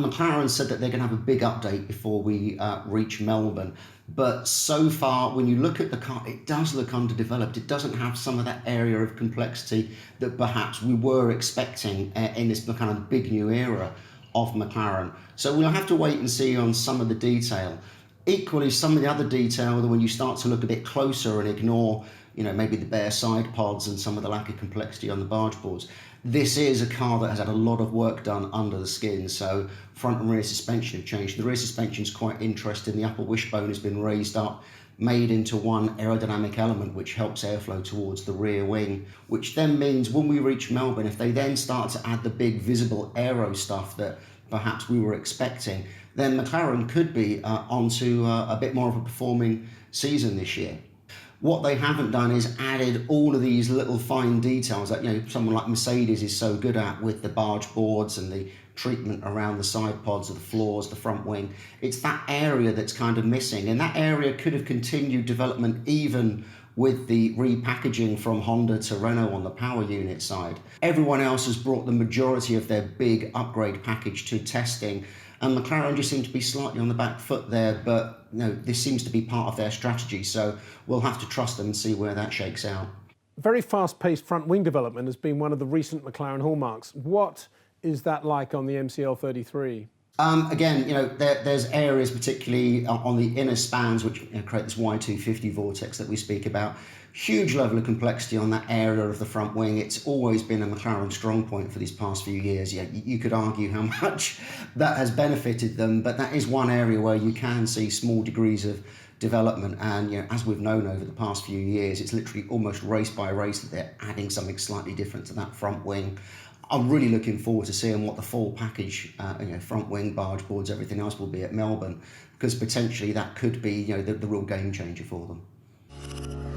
McLaren said that they're going to have a big update before we reach Melbourne. But so far, when you look at the car, it does look underdeveloped. It doesn't have some of that area of complexity that perhaps we were expecting in this kind of big new era of McLaren. So we'll have to wait and see on some of the detail. Equally, some of the other detail, that when you start to look a bit closer and ignore, maybe the bare side pods and some of the lack of complexity on the barge boards, this is a car that has had a lot of work done under the skin. So front and rear suspension have changed. The rear suspension is quite interesting. The upper wishbone has been raised up, made into one aerodynamic element, which helps airflow towards the rear wing, which then means when we reach Melbourne, if they then start to add the big visible aero stuff that perhaps we were expecting, then McLaren could be onto a bit more of a performing season this year. What they haven't done is added all of these little fine details that someone like Mercedes is so good at, with the barge boards and the treatment around the side pods of the floors, the front wing. It's that area that's kind of missing, and that area could have continued development even with the repackaging from Honda to Renault on the power unit side. Everyone else has brought the majority of their big upgrade package to testing, and McLaren just seem to be slightly on the back foot there, but this seems to be part of their strategy, so we'll have to trust them and see where that shakes out. Very fast-paced front wing development has been one of the recent McLaren hallmarks. What is that like on the MCL 33? Again, there's areas, particularly on the inner spans, which create this Y250 vortex that we speak about. Huge level of complexity on that area of the front wing. It's always been a McLaren strong point for these past few years. You could argue how much that has benefited them, but that is one area where you can see small degrees of development. And as we've known over the past few years, it's literally almost race by race that they're adding something slightly different to that front wing. I'm really looking forward to seeing what the full package, front wing, barge boards, everything else will be at Melbourne, because potentially that could be, the real game changer for them.